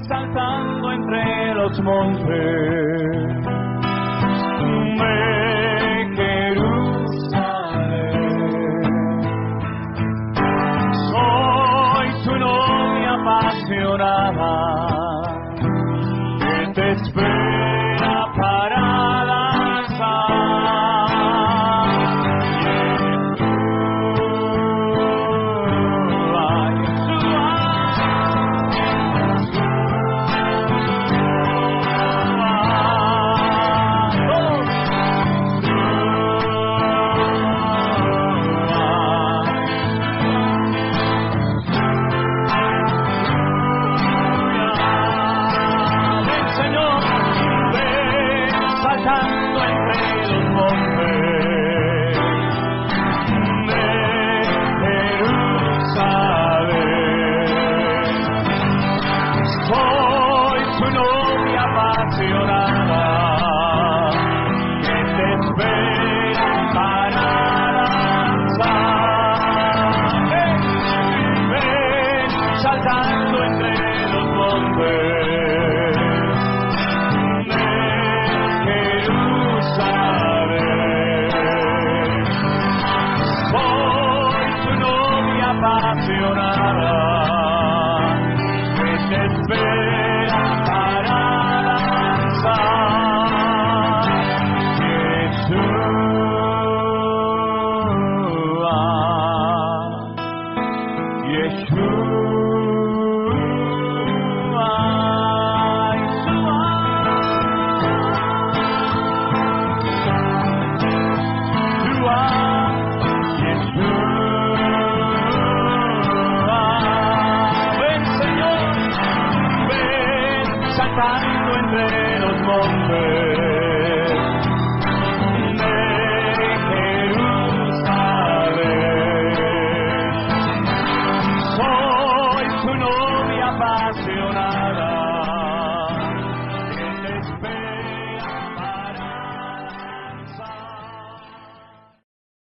saltando entre los montes de Jerusalén. Soy tu novia apasionada que te espera para danzar.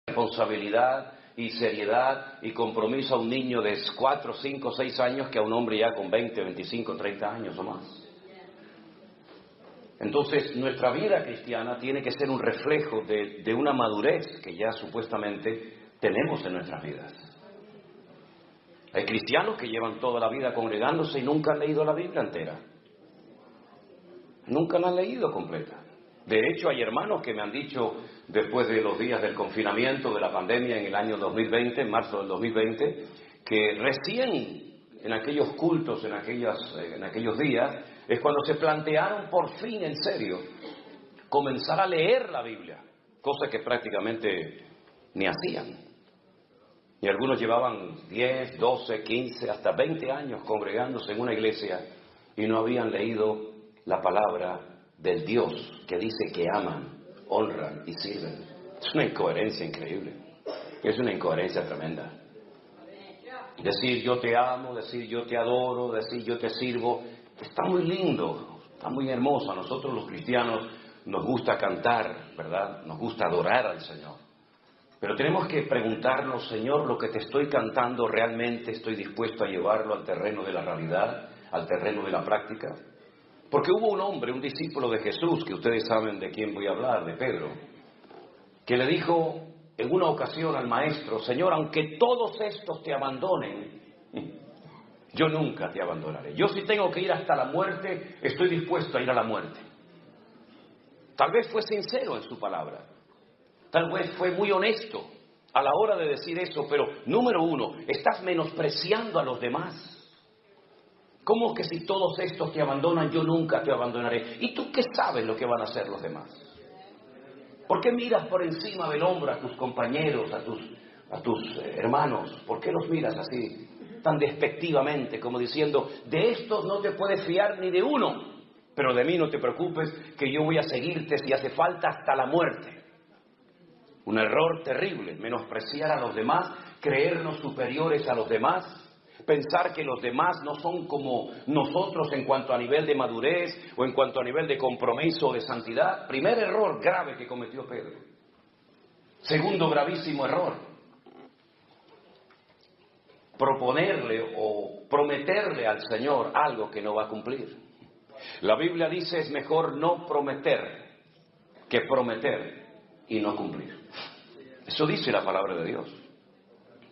Responsabilidad y seriedad y compromiso a un niño de 4, 5, 6 años que a un hombre ya con 20, 25, 30 años o más. Entonces, nuestra vida cristiana tiene que ser un reflejo de una madurez que ya supuestamente tenemos en nuestras vidas. Hay cristianos que llevan toda la vida congregándose y nunca han leído la Biblia entera. Nunca la han leído completa. De hecho, hay hermanos que me han dicho, después de los días del confinamiento, de la pandemia en el año 2020, en marzo del 2020, que recién en aquellos cultos, en aquellos días, es cuando se plantearon por fin en serio comenzar a leer la Biblia, cosa que prácticamente ni hacían. Y algunos llevaban 10, 12, 15, hasta 20 años congregándose en una iglesia y no habían leído la palabra del Dios que dice que aman, honran y sirven. Es una incoherencia increíble. Es una incoherencia tremenda. Decir yo te amo, decir yo te adoro, decir yo te sirvo, está muy lindo, está muy hermoso. A nosotros los cristianos nos gusta cantar, ¿verdad? Nos gusta adorar al Señor. Pero tenemos que preguntarnos, Señor, lo que te estoy cantando, ¿realmente estoy dispuesto a llevarlo al terreno de la realidad, al terreno de la práctica? Porque hubo un hombre, un discípulo de Jesús, que ustedes saben de quién voy a hablar, de Pedro, que le dijo en una ocasión al maestro: Señor, aunque todos estos te abandonen, yo nunca te abandonaré. Yo si tengo que ir hasta la muerte, estoy dispuesto a ir a la muerte. Tal vez fue sincero en su palabra, tal vez fue muy honesto a la hora de decir eso, pero número uno, estás menospreciando a los demás. ¿Cómo que si todos estos te abandonan, yo nunca te abandonaré? ¿Y tú qué sabes lo que van a hacer los demás? ¿Por qué miras por encima del hombro a tus compañeros, a tus hermanos? ¿Por qué los miras así, tan despectivamente, como diciendo, de estos no te puedes fiar ni de uno, pero de mí no te preocupes, que yo voy a seguirte si hace falta hasta la muerte? Un error terrible, menospreciar a los demás, creernos superiores a los demás, pensar que los demás no son como nosotros en cuanto a nivel de madurez o en cuanto a nivel de compromiso o de santidad. Primer error grave que cometió Pedro. Segundo gravísimo error, proponerle o prometerle al Señor algo que no va a cumplir. La Biblia dice es mejor no prometer que prometer y no cumplir. Eso dice la palabra de Dios.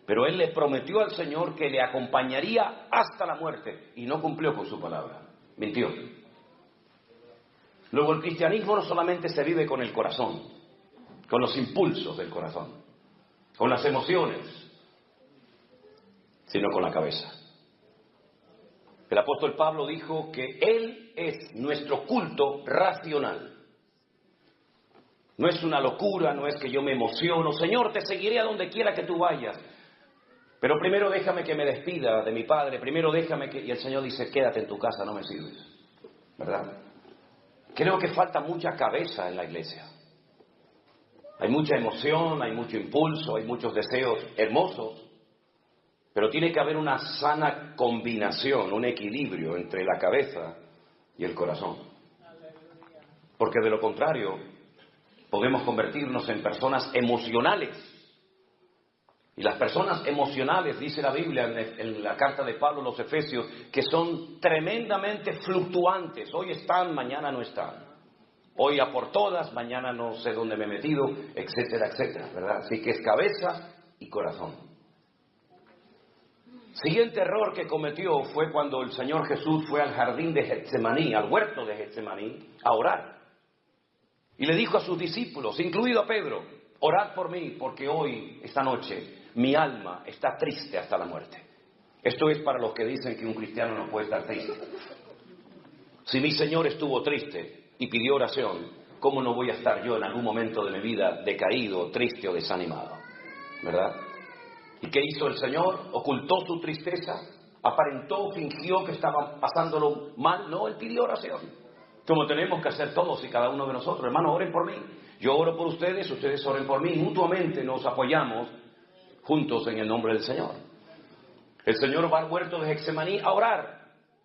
Pero él le prometió al Señor que le acompañaría hasta la muerte y no cumplió con su palabra. Mintió. Luego el cristianismo no solamente se vive con el corazón, con los impulsos del corazón, con las emociones, sino con la cabeza. El apóstol Pablo dijo que Él es nuestro culto racional. No es una locura, no es que yo me emociono. Señor, te seguiré a donde quiera que tú vayas. Pero primero déjame que me despida de mi padre, primero déjame que... Y el Señor dice, quédate en tu casa, no me sirves. ¿Verdad? Creo que falta mucha cabeza en la iglesia. Hay mucha emoción, hay mucho impulso, hay muchos deseos hermosos. Pero tiene que haber una sana combinación, un equilibrio entre la cabeza y el corazón. Porque de lo contrario, podemos convertirnos en personas emocionales. Y las personas emocionales, dice la Biblia en la carta de Pablo a los Efesios, que son tremendamente fluctuantes. Hoy están, mañana no están. Hoy a por todas, mañana no sé dónde me he metido, etcétera, etcétera, ¿verdad? Así que es cabeza y corazón. Siguiente error que cometió fue cuando el Señor Jesús fue al jardín de Getsemaní, al huerto de Getsemaní, a orar. Y le dijo a sus discípulos, incluido a Pedro, orad por mí, porque hoy, esta noche, mi alma está triste hasta la muerte. Esto es para los que dicen que un cristiano no puede estar triste. Si mi Señor estuvo triste y pidió oración, ¿cómo no voy a estar yo en algún momento de mi vida decaído, triste o desanimado? ¿Verdad? ¿Y qué hizo el Señor? ¿Ocultó su tristeza? ¿Aparentó, fingió que estaba pasándolo mal? No, Él pidió oración. Como tenemos que hacer todos y cada uno de nosotros. Hermanos, oren por mí. Yo oro por ustedes, ustedes oren por mí. Mutuamente nos apoyamos juntos en el nombre del Señor. El Señor va al huerto de Getsemaní a orar.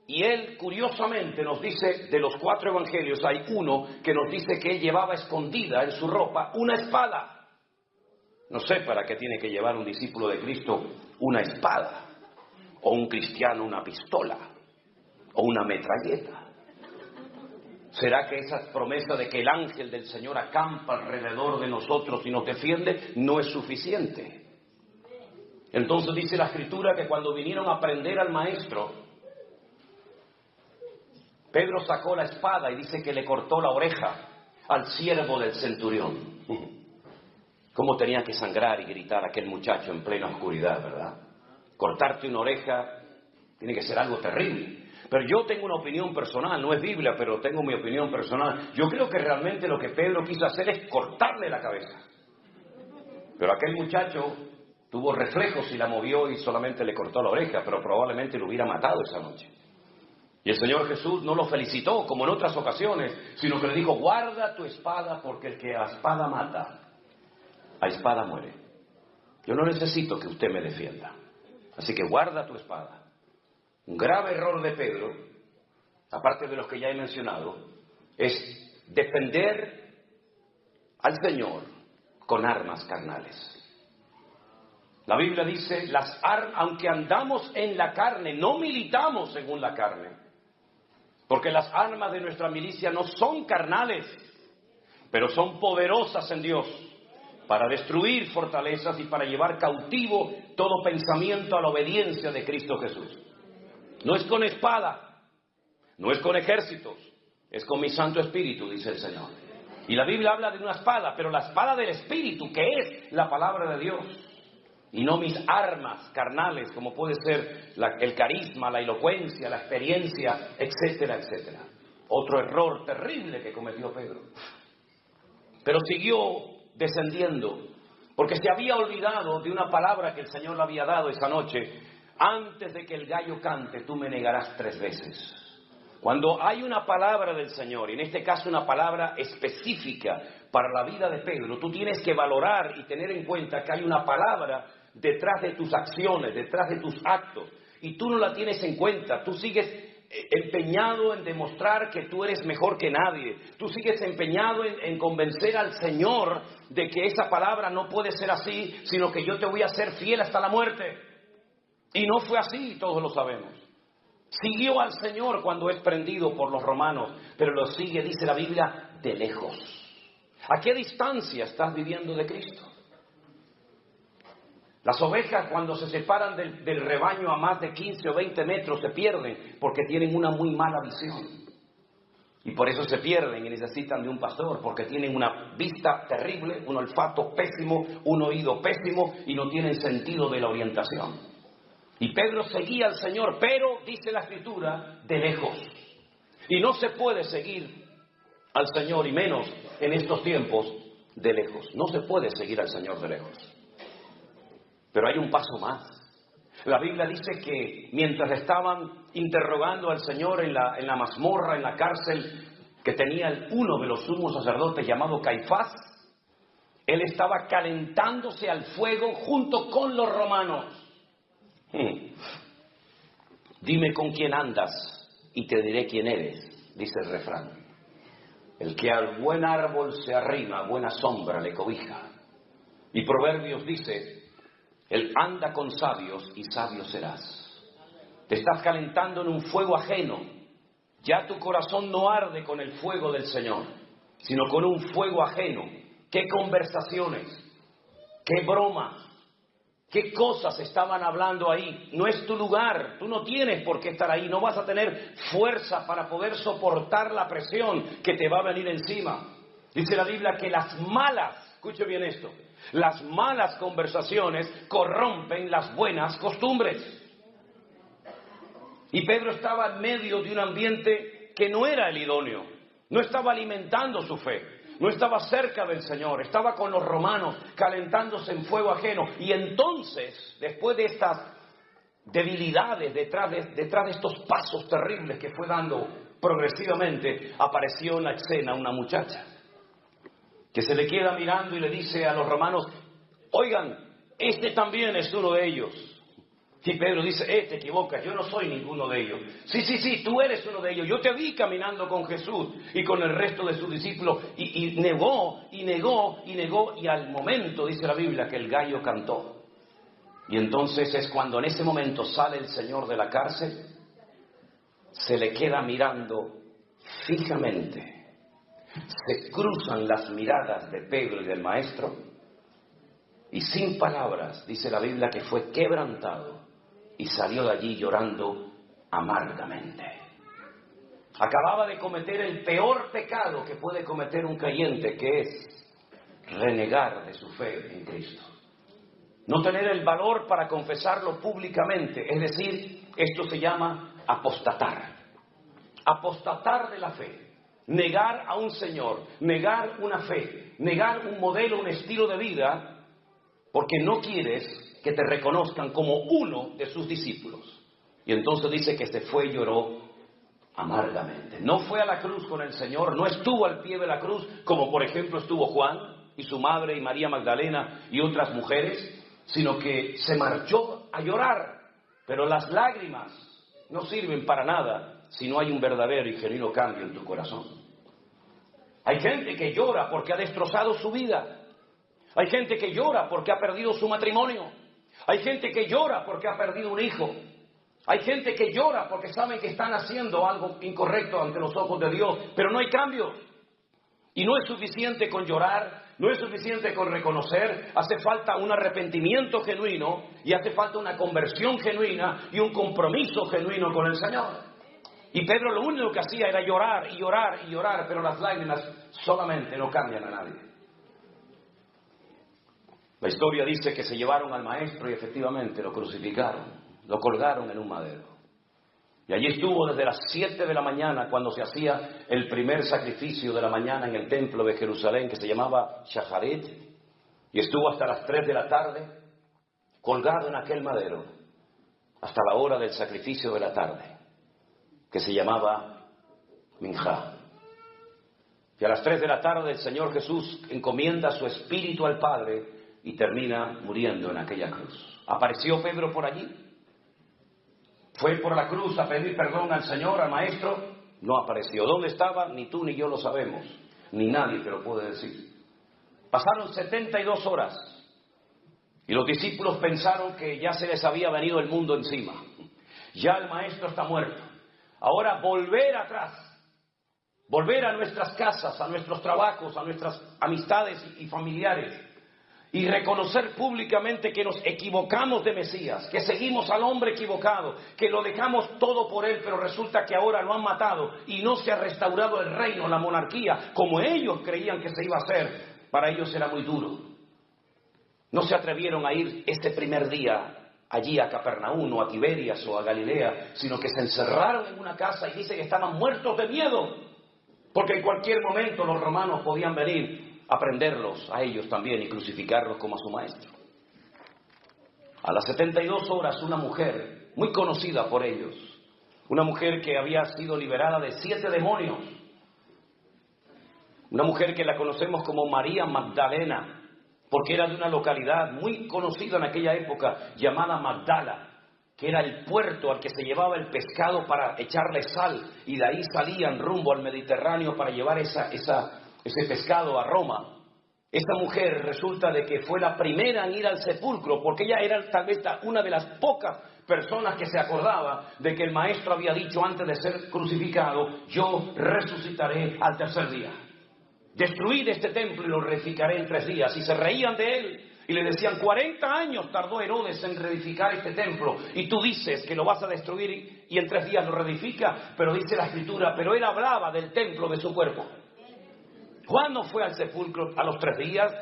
Y Él, curiosamente, nos dice, de los 4 evangelios, hay uno que nos dice que Él llevaba escondida en su ropa una espada. No sé para qué tiene que llevar un discípulo de Cristo una espada, o un cristiano una pistola, o una metralleta. ¿Será que esa promesa de que el ángel del Señor acampa alrededor de nosotros y nos defiende no es suficiente? Entonces dice la Escritura que cuando vinieron a prender al maestro, Pedro sacó la espada y dice que le cortó la oreja al siervo del centurión. ¿Cómo tenía que sangrar y gritar aquel muchacho en plena oscuridad, verdad? Cortarte una oreja tiene que ser algo terrible. Pero yo tengo una opinión personal, no es Biblia, pero tengo mi opinión personal. Yo creo que realmente lo que Pedro quiso hacer es cortarle la cabeza. Pero aquel muchacho tuvo reflejos y la movió y solamente le cortó la oreja, pero probablemente lo hubiera matado esa noche. Y el Señor Jesús no lo felicitó, como en otras ocasiones, sino que le dijo, guarda tu espada, porque el que a espada mata, a espada muere. Yo no necesito que usted me defienda, así que guarda tu espada. Un grave error de Pedro, aparte de los que ya he mencionado, es defender al Señor con armas carnales. La Biblia dice, aunque andamos en la carne, no militamos según la carne. Porque las armas de nuestra milicia no son carnales, pero son poderosas en Dios para destruir fortalezas y para llevar cautivo todo pensamiento a la obediencia de Cristo Jesús. No es con espada, no es con ejércitos, es con mi Santo Espíritu, dice el Señor. Y la Biblia habla de una espada, pero la espada del Espíritu, que es la palabra de Dios. Y no mis armas carnales, como puede ser el carisma, la elocuencia, la experiencia, etcétera, etcétera. Otro error terrible que cometió Pedro. Pero siguió descendiendo, porque se había olvidado de una palabra que el Señor le había dado esa noche. Antes de que el gallo cante, tú me negarás 3 veces. Cuando hay una palabra del Señor, y en este caso una palabra específica para la vida de Pedro, tú tienes que valorar y tener en cuenta que hay una palabra detrás de tus acciones, detrás de tus actos, y tú no la tienes en cuenta. Tú sigues empeñado en demostrar que tú eres mejor que nadie. Tú sigues empeñado en convencer al Señor de que esa palabra no puede ser así, sino que yo te voy a ser fiel hasta la muerte. Y no fue así, todos lo sabemos. Siguió al Señor cuando es prendido por los romanos, pero lo sigue, dice la Biblia, de lejos. ¿A qué distancia estás viviendo de Cristo? Las ovejas, cuando se separan del rebaño a más de 15 o 20 metros, se pierden porque tienen una muy mala visión. Y por eso se pierden y necesitan de un pastor, porque tienen una vista terrible, un olfato pésimo, un oído pésimo y no tienen sentido de la orientación. Y Pedro seguía al Señor, pero, dice la Escritura, de lejos. Y no se puede seguir al Señor, y menos en estos tiempos, de lejos. No se puede seguir al Señor de lejos. Pero hay un paso más. La Biblia dice que mientras estaban interrogando al Señor en la mazmorra, en la cárcel que tenía uno de los sumos sacerdotes llamado Caifás, él estaba calentándose al fuego junto con los romanos. Dime con quién andas y te diré quién eres, dice el refrán. El que al buen árbol se arrima, buena sombra le cobija. Y Proverbios dice: él anda con sabios y sabio serás. Te estás calentando en un fuego ajeno. Ya tu corazón no arde con el fuego del Señor, sino con un fuego ajeno. ¿Qué conversaciones? ¿Qué bromas? ¿Qué cosas estaban hablando ahí? No es tu lugar. Tú no tienes por qué estar ahí. No vas a tener fuerza para poder soportar la presión que te va a venir encima. Dice la Biblia que las malas, escuche bien esto, las malas conversaciones corrompen las buenas costumbres. Y Pedro estaba en medio de un ambiente que no era el idóneo. No estaba alimentando su fe. No estaba cerca del Señor. Estaba con los romanos calentándose en fuego ajeno. Y entonces, después de estas debilidades, detrás de estos pasos terribles que fue dando progresivamente, apareció en la escena una muchacha que se le queda mirando y le dice a los romanos: oigan, este también es uno de ellos. Y Pedro dice: te equivocas, yo no soy ninguno de ellos. Sí, tú eres uno de ellos. Yo te vi caminando con Jesús y con el resto de sus discípulos. Y negó, y al momento, dice la Biblia, que el gallo cantó. Y entonces es cuando en ese momento sale el Señor de la cárcel, se le queda mirando fijamente. Se cruzan las miradas de Pedro y del maestro, y sin palabras, dice la Biblia, que fue quebrantado y salió de allí llorando amargamente. Acababa de cometer el peor pecado que puede cometer un creyente, que es renegar de su fe en Cristo. No tener el valor para confesarlo públicamente, es decir, esto se llama apostatar. Apostatar de la fe. Negar a un Señor, negar una fe, negar un modelo, un estilo de vida, porque no quieres que te reconozcan como uno de sus discípulos. Y entonces dice que se fue y lloró amargamente. No fue a la cruz con el Señor, no estuvo al pie de la cruz, como por ejemplo estuvo Juan y su madre y María Magdalena y otras mujeres, sino que se marchó a llorar. Pero las lágrimas no sirven para nada si no hay un verdadero y genuino cambio en tu corazón. Hay gente que llora porque ha destrozado su vida. Hay gente que llora porque ha perdido su matrimonio. Hay gente que llora porque ha perdido un hijo. Hay gente que llora porque saben que están haciendo algo incorrecto ante los ojos de Dios, pero no hay cambio. Y no es suficiente con llorar, no es suficiente con reconocer, hace falta un arrepentimiento genuino y hace falta una conversión genuina y un compromiso genuino con el Señor. Y Pedro lo único que hacía era llorar y llorar y llorar, pero las lágrimas solamente no cambian a nadie. La historia dice que se llevaron al maestro y efectivamente lo crucificaron, lo colgaron en un madero. Y allí estuvo desde las 7 de la mañana, cuando se hacía el primer sacrificio de la mañana en el templo de Jerusalén, que se llamaba Shacharit, y estuvo hasta las 3 de la tarde, colgado en aquel madero, hasta la hora del sacrificio de la tarde, que se llamaba Minjá. Y a las 3 de la tarde el Señor Jesús encomienda su espíritu al Padre y termina muriendo en aquella cruz. ¿Apareció Pedro por allí? ¿Fue por la cruz a pedir perdón al Señor, al Maestro? No apareció. ¿Dónde estaba? Ni tú ni yo lo sabemos. Ni nadie te lo puede decir. Pasaron 72 horas y los discípulos pensaron que ya se les había venido el mundo encima. Ya el maestro está muerto. Ahora volver atrás, volver a nuestras casas, a nuestros trabajos, a nuestras amistades y familiares, y reconocer públicamente que nos equivocamos de Mesías, que seguimos al hombre equivocado, que lo dejamos todo por él, pero resulta que ahora lo han matado y no se ha restaurado el reino, la monarquía, como ellos creían que se iba a hacer. Para ellos era muy duro. No se atrevieron a ir ese primer día allí a Capernaum o a Tiberias o a Galilea, sino que se encerraron en una casa y dice que estaban muertos de miedo, porque en cualquier momento los romanos podían venir a prenderlos a ellos también y crucificarlos como a su maestro. A las 72 horas una mujer muy conocida por ellos, una mujer que había sido liberada de 7 demonios, una mujer que la conocemos como María Magdalena, porque era de una localidad muy conocida en aquella época llamada Magdala, que era el puerto al que se llevaba el pescado para echarle sal, y de ahí salían rumbo al Mediterráneo para llevar ese pescado a Roma. Esta mujer resulta de que fue la primera en ir al sepulcro, porque ella era tal vez una de las pocas personas que se acordaba de que el maestro había dicho antes de ser crucificado: yo resucitaré al tercer día. Destruid este templo y lo reedificaré en 3 días. Y se reían de él y le decían: 40 años tardó Herodes en reedificar este templo y tú dices que lo vas a destruir y en 3 días lo reedifica. Pero dice la Escritura, pero él hablaba del templo de su cuerpo. Juan no fue al sepulcro a los 3 días,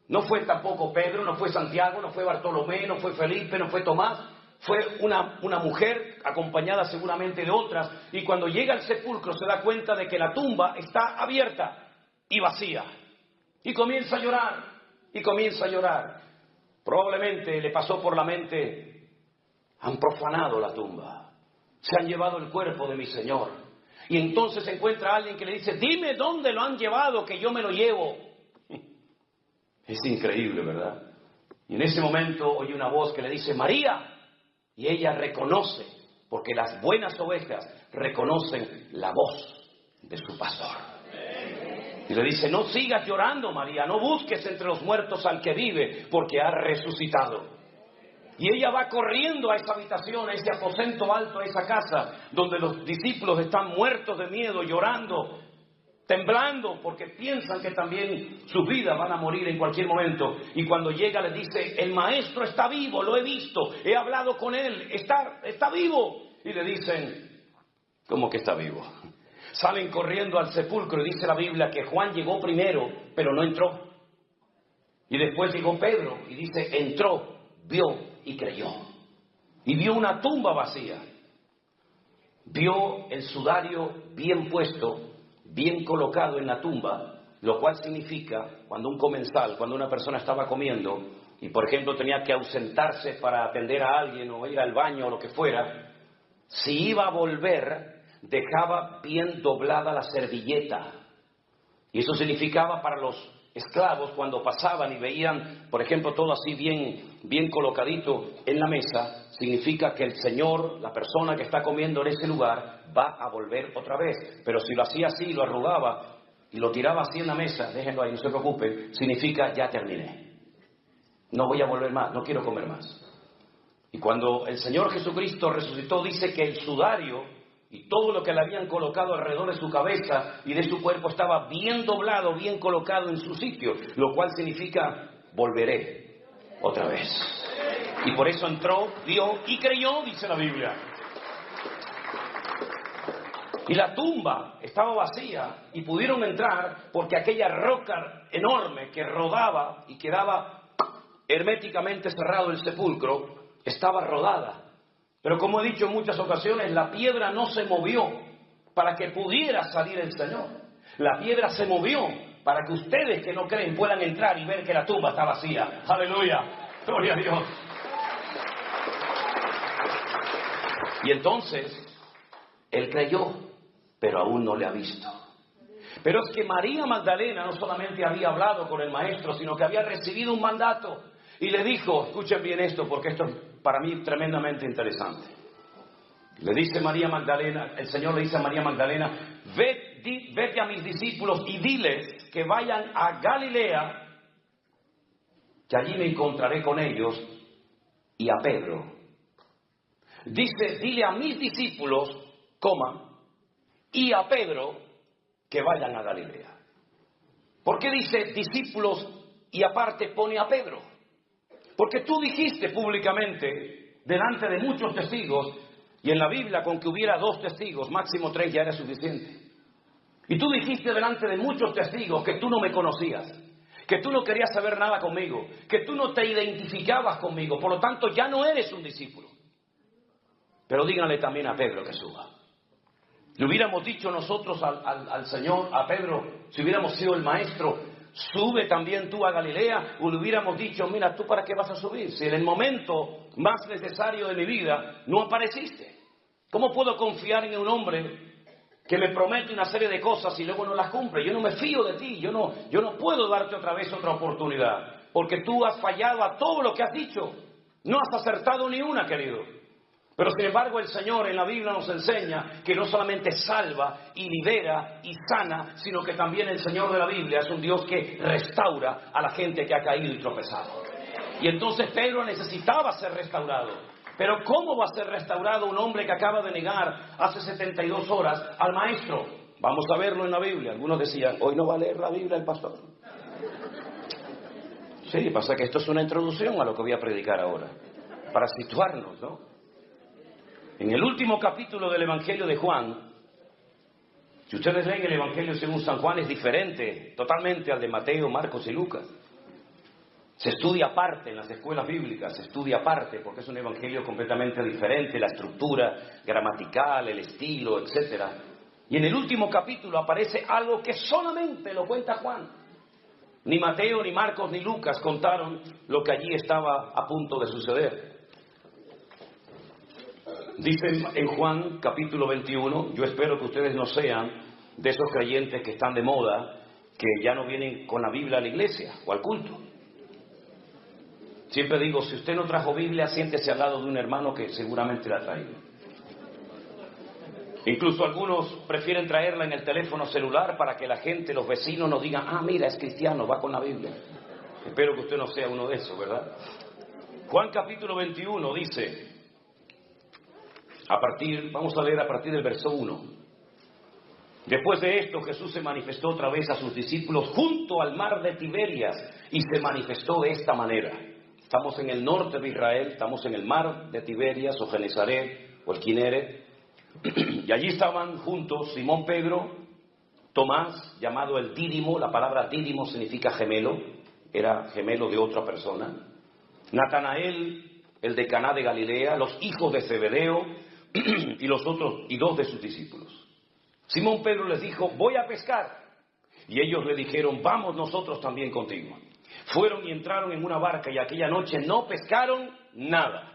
no fue tampoco Pedro, no fue Santiago, no fue Bartolomé, no fue Felipe, no fue Tomás. Fue una mujer acompañada seguramente de otras, y cuando llega al sepulcro se da cuenta de que la tumba está abierta y vacía, y comienza a llorar, y comienza a llorar. Probablemente le pasó por la mente: han profanado la tumba, se han llevado el cuerpo de mi Señor. Y entonces encuentra a alguien que le dice: dime dónde lo han llevado, que yo me lo llevo. Es increíble, ¿verdad? Y en ese momento oye una voz que le dice: María. Y ella reconoce, porque las buenas ovejas reconocen la voz de su pastor. Y le dice: no sigas llorando, María, no busques entre los muertos al que vive, porque ha resucitado. Y ella va corriendo a esa habitación, a ese aposento alto, a esa casa, donde los discípulos están muertos de miedo, llorando, temblando, porque piensan que también sus vidas van a morir en cualquier momento. Y cuando llega les dice: el maestro está vivo, lo he visto, he hablado con él, está vivo. Y le dicen: ¿cómo que está vivo? Salen corriendo al sepulcro y dice la Biblia que Juan llegó primero, pero no entró. Y después llegó Pedro y dice: entró, vio y creyó. Y vio una tumba vacía. Vio el sudario bien puesto, bien colocado en la tumba, lo cual significa, cuando un comensal, cuando una persona estaba comiendo y por ejemplo tenía que ausentarse para atender a alguien o ir al baño o lo que fuera, si iba a volver, dejaba bien doblada la servilleta. Y eso significaba para los esclavos, cuando pasaban y veían, por ejemplo, todo así bien colocadito en la mesa, significa que el Señor, la persona que está comiendo en ese lugar, va a volver otra vez. Pero si lo hacía así, lo arrugaba y lo tiraba así en la mesa, déjenlo ahí, no se preocupen, significa: ya terminé, no voy a volver más, no quiero comer más. Y cuando el Señor Jesucristo resucitó, dice que el sudario y todo lo que le habían colocado alrededor de su cabeza y de su cuerpo estaba bien doblado, bien colocado en su sitio, lo cual significa: volveré otra vez. Y por eso entró, vio y creyó, dice la Biblia. Y la tumba estaba vacía y pudieron entrar porque aquella roca enorme que rodaba y quedaba herméticamente cerrado el sepulcro estaba rodada. Pero como he dicho en muchas ocasiones, la piedra no se movió para que pudiera salir el Señor. La piedra se movió para que ustedes que no creen puedan entrar y ver que la tumba está vacía. ¡Aleluya! ¡Gloria a Dios! Y entonces, él creyó, pero aún no le ha visto. Pero es que María Magdalena no solamente había hablado con el maestro, sino que había recibido un mandato. Y le dijo, escuchen bien esto, porque esto es para mí tremendamente interesante. Le dice María Magdalena, el Señor le dice a María Magdalena: vete a mis discípulos y diles que vayan a Galilea, que allí me encontraré con ellos, y a Pedro. dice, dile a mis discípulos, y a Pedro que vayan a Galilea. ¿Por qué dice discípulos y aparte pone a Pedro? Porque tú dijiste públicamente, delante de muchos testigos, y en la Biblia con que hubiera 2 testigos, máximo 3 ya era suficiente. Y tú dijiste delante de muchos testigos que tú no me conocías, que tú no querías saber nada conmigo, que tú no te identificabas conmigo, por lo tanto ya no eres un discípulo. Pero díganle también a Pedro que suba. Le hubiéramos dicho nosotros al Señor, a Pedro, si hubiéramos sido el maestro, sube también tú a Galilea, o le hubiéramos dicho, mira, ¿tú para qué vas a subir? Si en el momento más necesario de mi vida no apareciste. ¿Cómo puedo confiar en un hombre que me promete una serie de cosas y luego no las cumple? Yo no me fío de ti, yo no puedo darte otra vez otra oportunidad, porque tú has fallado a todo lo que has dicho, no has acertado ni una, querido. Pero sin embargo el Señor en la Biblia nos enseña que no solamente salva y libera y sana, sino que también el Señor de la Biblia es un Dios que restaura a la gente que ha caído y tropezado. Y entonces Pedro necesitaba ser restaurado. Pero ¿cómo va a ser restaurado un hombre que acaba de negar hace 72 horas al Maestro? Vamos a verlo en la Biblia. Algunos decían, hoy no va a leer la Biblia el pastor. Sí, pasa que esto es una introducción a lo que voy a predicar ahora, para situarnos, ¿no? En el último capítulo del Evangelio de Juan, si ustedes leen el Evangelio según San Juan, es diferente totalmente al de Mateo, Marcos y Lucas. Se estudia aparte en las escuelas bíblicas, se estudia aparte porque es un evangelio completamente diferente, la estructura gramatical, el estilo, etc. Y en el último capítulo aparece algo que solamente lo cuenta Juan. Ni Mateo, ni Marcos, ni Lucas contaron lo que allí estaba a punto de suceder. Dice en Juan capítulo 21, yo espero que ustedes no sean de esos creyentes que están de moda, que ya no vienen con la Biblia a la iglesia o al culto. Siempre digo, si usted no trajo Biblia, siéntese al lado de un hermano que seguramente la ha traído. Incluso algunos prefieren traerla en el teléfono celular para que la gente, los vecinos, nos digan, ah, mira, es cristiano, va con la Biblia. Espero que usted no sea uno de esos, ¿verdad? Juan capítulo 21 dice, vamos a leer a partir del verso 1. Después de esto, Jesús se manifestó otra vez a sus discípulos junto al mar de Tiberias y se manifestó de esta manera. Estamos en el norte de Israel, estamos en el mar de Tiberias o Genesaret o el Kineret, y allí estaban juntos Simón Pedro, Tomás, llamado el Dídimo, la palabra Dídimo significa gemelo, era gemelo de otra persona, Natanael, el de Caná de Galilea, los hijos de Zebedeo y los otros y 2 de sus discípulos. Simón Pedro les dijo, voy a pescar, y ellos le dijeron, vamos nosotros también contigo. Fueron y entraron en una barca y aquella noche no pescaron nada.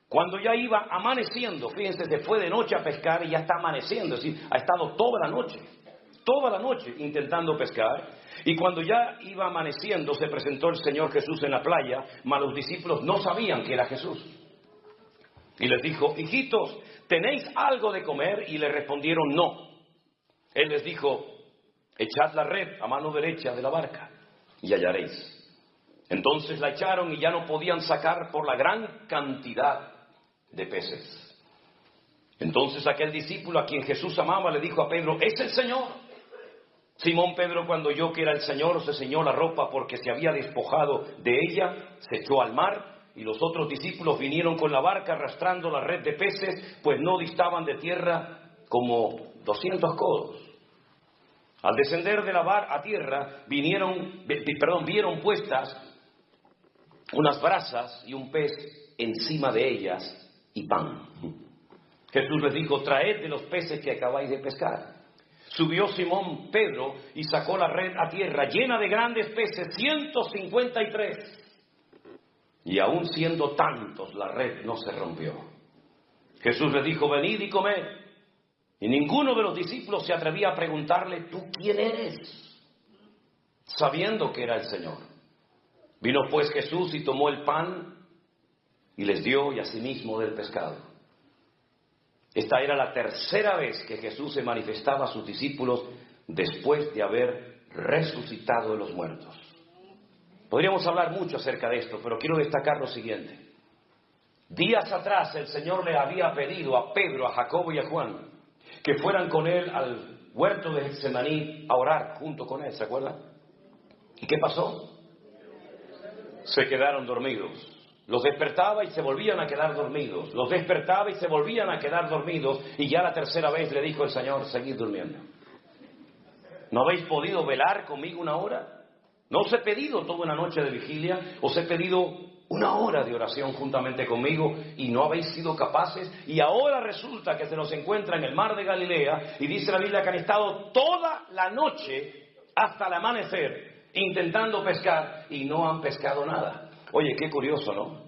Cuando ya iba amaneciendo, fíjense, se fue de noche a pescar y ya está amaneciendo, es decir, ha estado toda la noche intentando pescar. Y cuando ya iba amaneciendo se presentó el Señor Jesús en la playa, mas los discípulos no sabían que era Jesús. Y les dijo, hijitos, ¿tenéis algo de comer? Y le respondieron, no. Él les dijo, echad la red a mano derecha de la barca y hallaréis. Entonces la echaron y ya no podían sacar por la gran cantidad de peces. Entonces aquel discípulo a quien Jesús amaba le dijo a Pedro, es el Señor. Simón Pedro, cuando oyó que era el Señor, se ceñó la ropa porque se había despojado de ella, se echó al mar, y los otros discípulos vinieron con la barca arrastrando la red de peces, pues no distaban de tierra como 200 codos. Al descender de la barca a tierra, vieron puestas unas brasas y un pez encima de ellas y pan. Jesús les dijo, traed de los peces que acabáis de pescar. Subió Simón Pedro y sacó la red a tierra llena de grandes peces, 153. Y aún siendo tantos, la red no se rompió. Jesús les dijo, venid y comed. Y ninguno de los discípulos se atrevía a preguntarle, ¿tú quién eres? Sabiendo que era el Señor. Vino pues Jesús y tomó el pan y les dio, y asimismo del pescado. Esta era la tercera vez que Jesús se manifestaba a sus discípulos después de haber resucitado de los muertos. Podríamos hablar mucho acerca de esto, pero quiero destacar lo siguiente. Días atrás el Señor le había pedido a Pedro, a Jacobo y a Juan que fueran con él al huerto de Getsemaní a orar junto con él, ¿se acuerdan? ¿Y qué pasó? Se quedaron dormidos. Los despertaba y se volvían a quedar dormidos. Los despertaba y se volvían a quedar dormidos. Y ya la tercera vez le dijo el Señor, seguid durmiendo. ¿No habéis podido velar conmigo una hora? ¿No os he pedido toda una noche de vigilia? ¿Os he pedido una hora de oración juntamente conmigo y no habéis sido capaces? Y ahora resulta que se nos encuentra en el mar de Galilea y dice la Biblia que han estado toda la noche hasta el amanecer intentando pescar y no han pescado nada. Oye, qué curioso, ¿no?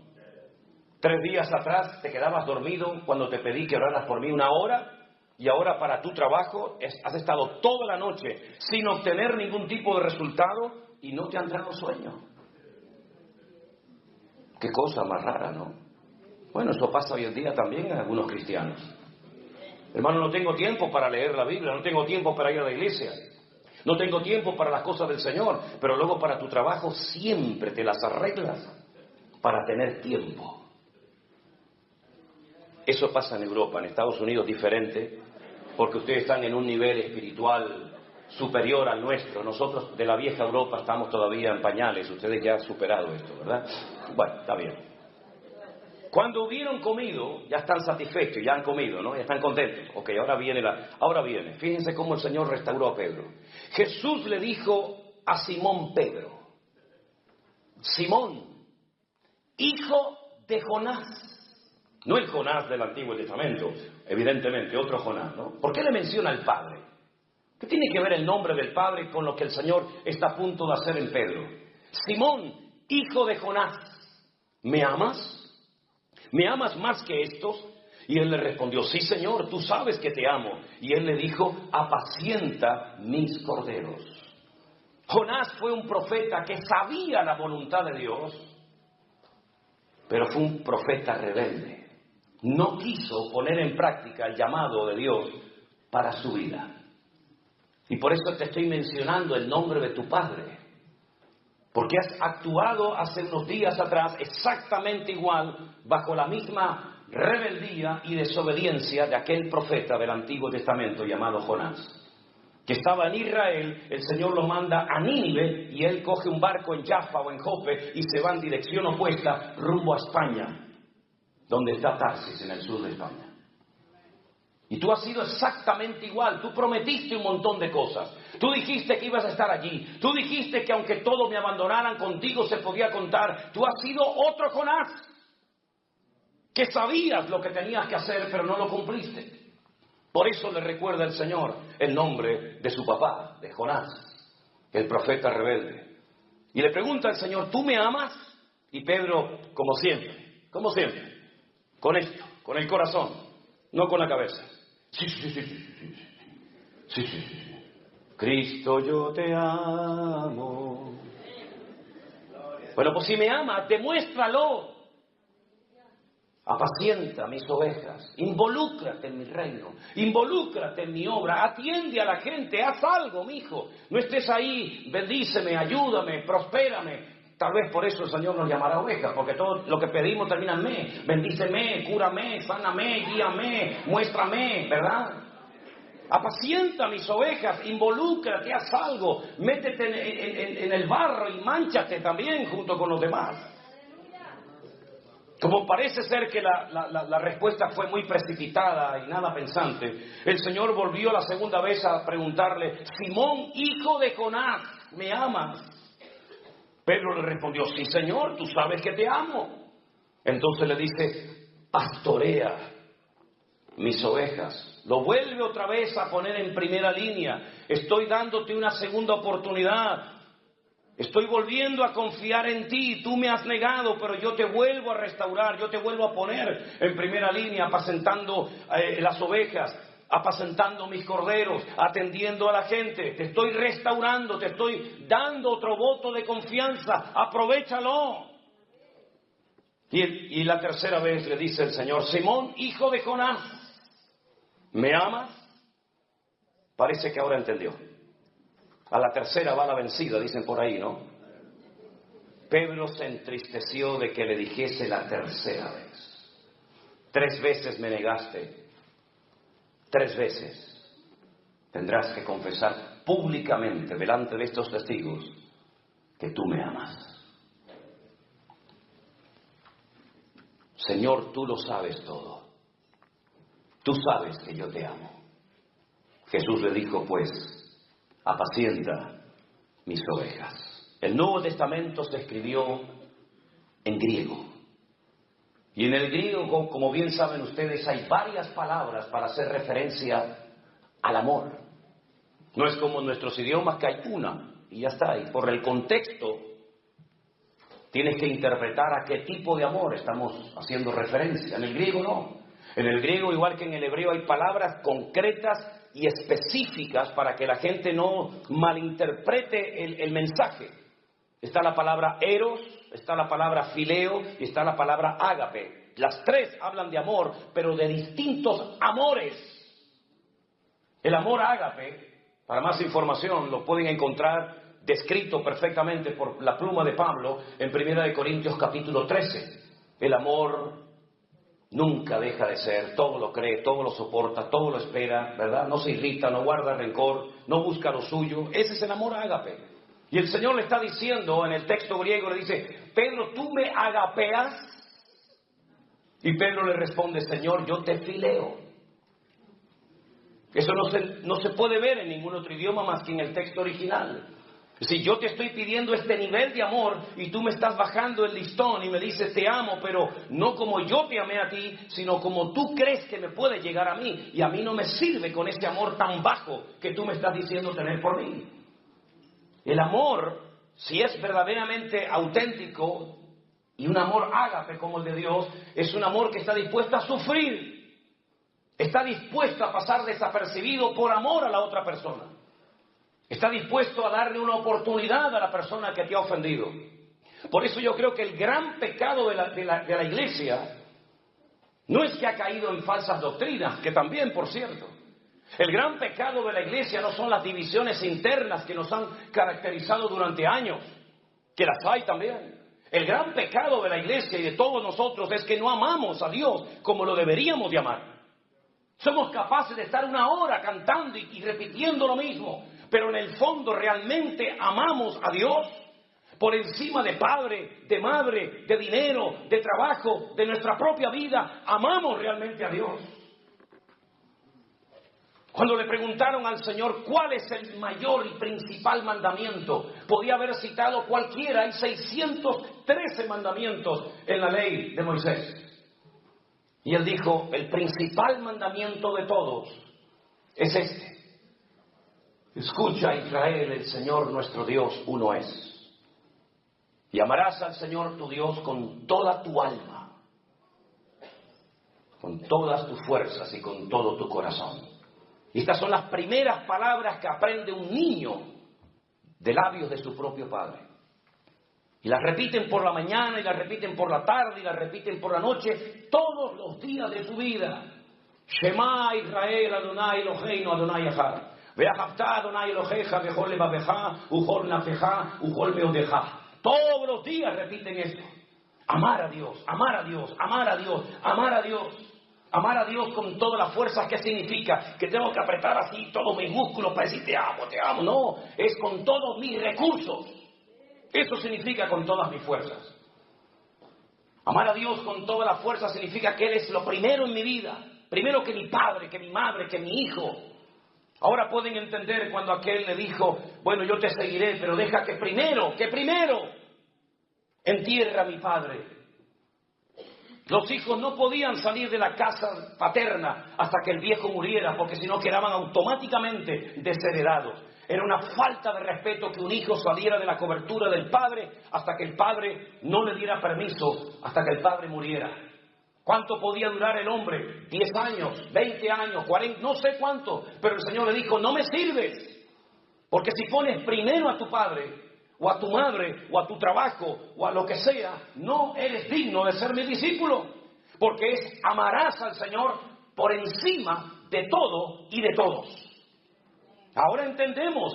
3 días atrás te quedabas dormido cuando te pedí que oraras por mí una hora y ahora para tu trabajo has estado toda la noche sin obtener ningún tipo de resultado y no te han dado sueño. Qué cosa más rara, ¿no? Bueno, eso pasa hoy en día también en algunos cristianos. Hermano, no tengo tiempo para leer la Biblia, no tengo tiempo para ir a la iglesia, no tengo tiempo para las cosas del Señor, pero luego para tu trabajo siempre te las arreglas para tener tiempo. Eso pasa en Europa, en Estados Unidos diferente, porque ustedes están en un nivel espiritual superior al nuestro. Nosotros de la vieja Europa estamos todavía en pañales, ustedes ya han superado esto, ¿verdad? Bueno, está bien. Cuando hubieron comido, ya están satisfechos, ya han comido, ¿no? Ya están contentos. Ok, ahora viene. Fíjense cómo el Señor restauró a Pedro. Jesús le dijo a Simón Pedro, Simón, hijo de Jonás. No el Jonás del Antiguo Testamento, evidentemente, otro Jonás, ¿no? ¿Por qué le menciona al Padre? ¿Qué tiene que ver el nombre del Padre con lo que el Señor está a punto de hacer en Pedro? Simón, hijo de Jonás, ¿me amas? ¿Me amas más que estos? Y él le respondió, sí, Señor, tú sabes que te amo. Y él le dijo, apacienta mis corderos. Jonás fue un profeta que sabía la voluntad de Dios, pero fue un profeta rebelde. No quiso poner en práctica el llamado de Dios para su vida. Y por eso te estoy mencionando el nombre de tu padre. Porque has actuado hace unos días atrás exactamente igual, bajo la misma rebeldía y desobediencia de aquel profeta del Antiguo Testamento llamado Jonás, que estaba en Israel. El Señor lo manda a Nínive y él coge un barco en Jaffa o en Jope y se va en dirección opuesta rumbo a España, donde está Tarsis, en el sur de España. Y tú has sido exactamente igual. Tú prometiste un montón de cosas. Tú dijiste que ibas a estar allí. Tú dijiste que aunque todos me abandonaran, contigo se podía contar. Tú has sido otro Jonás, que sabías lo que tenías que hacer, pero no lo cumpliste. Por eso le recuerda el Señor el nombre de su papá, de Jonás, el profeta rebelde. Y le pregunta al Señor, ¿tú me amas? Y Pedro, como siempre, con esto, con el corazón, no con la cabeza. Sí. Cristo, yo te amo. Bueno, pues si me amas, demuéstralo. Apacienta mis ovejas, involúcrate en mi reino, involúcrate en mi obra, atiende a la gente, haz algo, mijo. No estés ahí, bendíceme, ayúdame, prospérame. Tal vez por eso el Señor nos llamará ovejas, porque todo lo que pedimos termina en me. Bendíceme, cúrame, sáname, guíame, muéstrame, ¿verdad? Apacienta mis ovejas, involúcrate, haz algo, métete en el barro y mánchate también junto con los demás. Como parece ser que la respuesta fue muy precipitada y nada pensante, el Señor volvió la segunda vez a preguntarle, Simón, hijo de Jonás, ¿me amas? Pedro le respondió, sí, Señor, tú sabes que te amo. Entonces le dice, pastorea mis ovejas. Lo vuelve otra vez a poner en primera línea. Estoy dándote una segunda oportunidad. Estoy volviendo a confiar en ti. Tú me has negado, pero yo te vuelvo a restaurar. Yo te vuelvo a poner en primera línea, apacentando las ovejas, apacentando mis corderos, atendiendo a la gente. Te estoy restaurando, te estoy dando otro voto de confianza. Aprovéchalo. Y la tercera vez le dice el Señor, Simón, hijo de Jonás, ¿me amas? Parece que ahora entendió. A la tercera va la vencida, dicen por ahí, ¿no? Pedro se entristeció de que le dijese la tercera vez. 3 veces me negaste, 3 veces tendrás que confesar públicamente delante de estos testigos que tú me amas. Señor, tú lo sabes todo. Tú sabes que yo te amo. Jesús le dijo, pues, apacienta mis ovejas. El Nuevo Testamento se escribió en griego. Y en el griego, como bien saben ustedes, hay varias palabras para hacer referencia al amor. No es como en nuestros idiomas que hay una y ya está. Y por el contexto tienes que interpretar a qué tipo de amor estamos haciendo referencia. En el griego no. En el griego, igual que en el hebreo, hay palabras concretas y específicas para que la gente no malinterprete el mensaje. Está la palabra eros, está la palabra fileo y está la palabra ágape. Las 3 hablan de amor, pero de distintos amores. El amor ágape, para más información, lo pueden encontrar descrito perfectamente por la pluma de Pablo en 1 Corintios capítulo 13. El amor nunca deja de ser, todo lo cree, todo lo soporta, todo lo espera, ¿verdad? No se irrita, no guarda rencor, no busca lo suyo. Ese es el amor ágape. Y el Señor le está diciendo en el texto griego, le dice, Pedro, ¿tú me agapeas? Y Pedro le responde, Señor, yo te fileo. Eso no se puede ver en ningún otro idioma más que en el texto original. Si yo te estoy pidiendo este nivel de amor y tú me estás bajando el listón y me dices te amo, pero no como yo te amé a ti, sino como tú crees que me puede llegar a mí, y a mí no me sirve con ese amor tan bajo que tú me estás diciendo tener por mí. El amor, si es verdaderamente auténtico y un amor ágape como el de Dios, es un amor que está dispuesto a sufrir, está dispuesto a pasar desapercibido por amor a la otra persona. Está dispuesto a darle una oportunidad a la persona que te ha ofendido. Por eso yo creo que el gran pecado de la iglesia no es que ha caído en falsas doctrinas, que también, por cierto. El gran pecado de la iglesia no son las divisiones internas que nos han caracterizado durante años, que las hay también. El gran pecado de la iglesia y de todos nosotros es que no amamos a Dios como lo deberíamos de amar. Somos capaces de estar 1 hora cantando y repitiendo lo mismo, pero en el fondo realmente amamos a Dios por encima de padre, de madre, de dinero, de trabajo, de nuestra propia vida. Amamos realmente a Dios. Cuando le preguntaron al Señor cuál es el mayor y principal mandamiento, podía haber citado cualquiera. Hay 613 mandamientos en la ley de Moisés. Y él dijo, el principal mandamiento de todos es este. Escucha, Israel, el Señor nuestro Dios uno es. Y amarás al Señor tu Dios con toda tu alma, con todas tus fuerzas y con todo tu corazón. Y estas son las primeras palabras que aprende un niño de labios de su propio padre. Y las repiten por la mañana, y las repiten por la tarde, y las repiten por la noche, todos los días de su vida. Shema Israel, Adonai Eloheinu, Adonai Echad. Ve'ahavta Adonai Elohecha, bechol levavecha, uchol nafecha, uchol meodecha. Todos los días repiten esto. Amar a Dios, amar a Dios, amar a Dios, amar a Dios. Amar a Dios con todas las fuerzas. ¿Qué significa? Que tengo que apretar así todos mis músculos para decir te amo, te amo. No, es con todos mis recursos. Eso significa con todas mis fuerzas. Amar a Dios con toda la fuerza significa que Él es lo primero en mi vida. Primero que mi padre, que mi madre, que mi hijo. Ahora pueden entender cuando aquel le dijo, bueno, yo te seguiré, pero deja que primero entierre a mi padre. Los hijos no podían salir de la casa paterna hasta que el viejo muriera, porque si no quedaban automáticamente desheredados. Era una falta de respeto que un hijo saliera de la cobertura del padre hasta que el padre no le diera permiso, hasta que el padre muriera. ¿Cuánto podía durar el hombre? 10 años, 20 años, 40, no sé cuánto. Pero el Señor le dijo, no me sirves. Porque si pones primero a tu padre, o a tu madre, o a tu trabajo, o a lo que sea, no eres digno de ser mi discípulo. Porque amarás al Señor por encima de todo y de todos. Ahora entendemos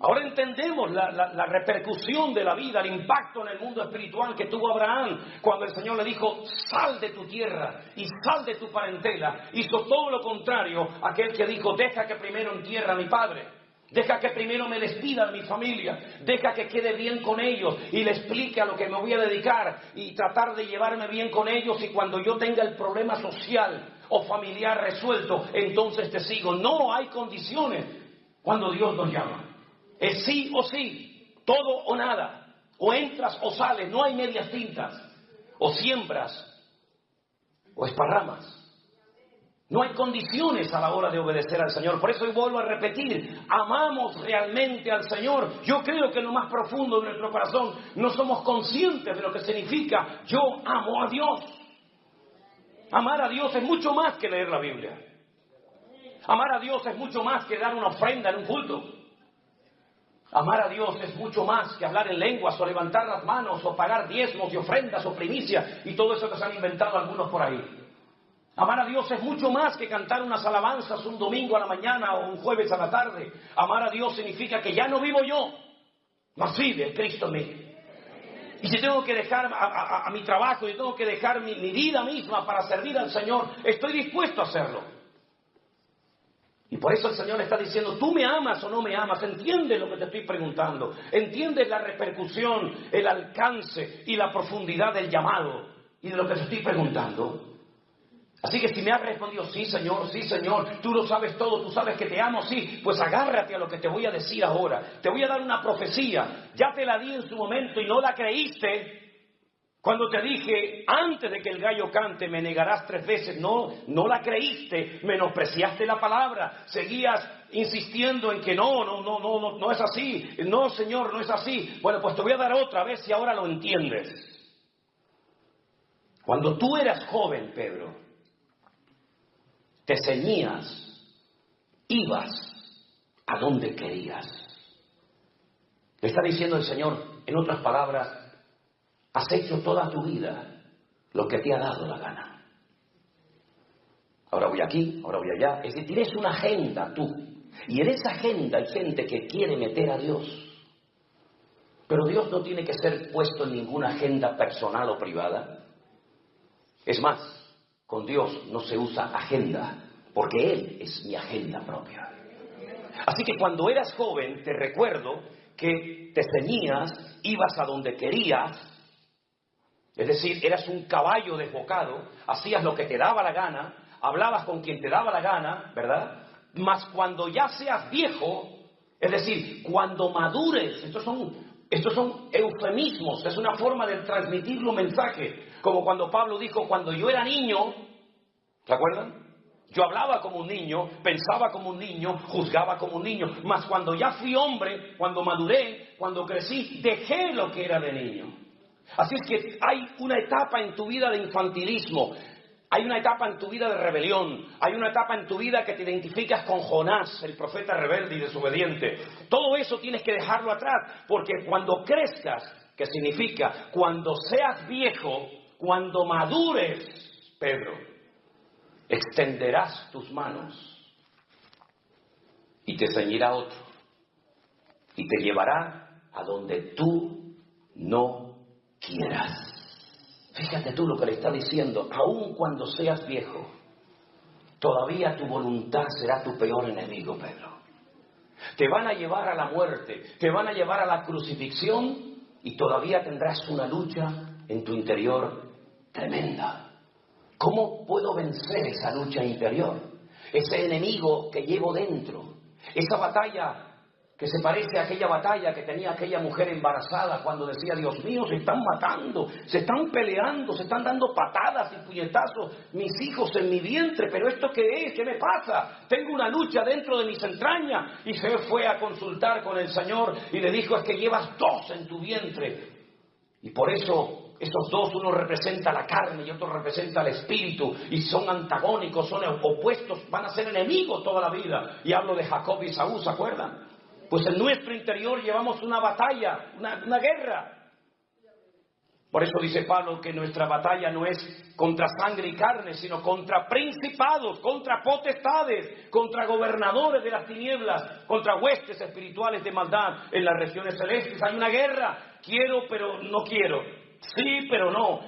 Ahora entendemos la repercusión de la vida, el impacto en el mundo espiritual que tuvo Abraham cuando el Señor le dijo, sal de tu tierra y sal de tu parentela. Hizo todo lo contrario a aquel que dijo, deja que primero entierre a mi padre, deja que primero me despida de mi familia, deja que quede bien con ellos y le explique a lo que me voy a dedicar y tratar de llevarme bien con ellos, y cuando yo tenga el problema social o familiar resuelto, entonces te sigo. No hay condiciones cuando Dios nos llama. Es sí o sí, todo o nada, o entras o sales, no hay medias tintas, o siembras o esparramas. No hay condiciones a la hora de obedecer al Señor. Por eso hoy vuelvo a repetir, amamos realmente al Señor. Yo creo que en lo más profundo de nuestro corazón no somos conscientes de lo que significa yo amo a Dios. Amar a Dios es mucho más que leer la Biblia. Amar a Dios es mucho más que dar una ofrenda en un culto. Amar a Dios es mucho más que hablar en lenguas o levantar las manos o pagar diezmos y ofrendas o primicias y todo eso que se han inventado algunos por ahí. Amar a Dios es mucho más que cantar unas alabanzas un domingo a la mañana o un jueves a la tarde. Amar a Dios significa que ya no vivo yo, mas vive Cristo en mí. Y si tengo que dejar a mi trabajo y tengo que dejar mi vida misma para servir al Señor, estoy dispuesto a hacerlo. Y por eso el Señor está diciendo, ¿tú me amas o no me amas? ¿Entiendes lo que te estoy preguntando? ¿Entiendes la repercusión, el alcance y la profundidad del llamado y de lo que te estoy preguntando? Así que si me has respondido, sí Señor, tú lo sabes todo, tú sabes que te amo, sí, pues agárrate a lo que te voy a decir ahora. Te voy a dar una profecía, ya te la di en su momento y no la creíste. Cuando te dije, antes de que el gallo cante, me negarás 3 veces, no la creíste, menospreciaste la palabra, seguías insistiendo en que no es así, no Señor, no es así. Bueno, pues te voy a dar otra vez si ahora lo entiendes. Cuando tú eras joven, Pedro, te ceñías, ibas a donde querías. Le está diciendo el Señor, en otras palabras, has hecho toda tu vida lo que te ha dado la gana. Ahora voy aquí, ahora voy allá. Es decir, tienes una agenda tú. Y en esa agenda hay gente que quiere meter a Dios. Pero Dios no tiene que ser puesto en ninguna agenda personal o privada. Es más, con Dios no se usa agenda, porque Él es mi agenda propia. Así que cuando eras joven, te recuerdo que te ceñías, ibas a donde querías. Es decir, eras un caballo desbocado, hacías lo que te daba la gana, hablabas con quien te daba la gana, ¿verdad? Mas cuando ya seas viejo, es decir, cuando madures, estos son eufemismos, es una forma de transmitir un mensaje, como cuando Pablo dijo, cuando yo era niño, ¿se acuerdan? Yo hablaba como un niño, pensaba como un niño, juzgaba como un niño, mas cuando ya fui hombre, cuando maduré, cuando crecí, dejé lo que era de niño. Así es que hay una etapa en tu vida de infantilismo, hay una etapa en tu vida de rebelión, hay una etapa en tu vida que te identificas con Jonás, el profeta rebelde y desobediente. Todo eso tienes que dejarlo atrás, porque cuando crezcas, que significa cuando seas viejo, cuando madures, Pedro, extenderás tus manos y te ceñirá otro y te llevará a donde tú no quieras. Fíjate tú lo que le está diciendo, aun cuando seas viejo, todavía tu voluntad será tu peor enemigo, Pedro. Te van a llevar a la muerte, te van a llevar a la crucifixión y todavía tendrás una lucha en tu interior tremenda. ¿Cómo puedo vencer esa lucha interior? Ese enemigo que llevo dentro, esa batalla que se parece a aquella batalla que tenía aquella mujer embarazada cuando decía, Dios mío, se están matando, se están peleando, se están dando patadas y puñetazos mis hijos en mi vientre, pero ¿esto qué es? ¿Qué me pasa? Tengo una lucha dentro de mis entrañas. Y se fue a consultar con el Señor y le dijo, es que llevas 2 en tu vientre. Y por eso esos 2, uno representa la carne y otro representa el espíritu, y son antagónicos, son opuestos, van a ser enemigos toda la vida. Y hablo de Jacob y Esaú, ¿se acuerdan? Pues en nuestro interior llevamos una batalla, una guerra. Por eso dice Pablo que nuestra batalla no es contra sangre y carne, sino contra principados, contra potestades, contra gobernadores de las tinieblas, contra huestes espirituales de maldad en las regiones celestes. Hay una guerra, quiero pero no quiero, sí pero no,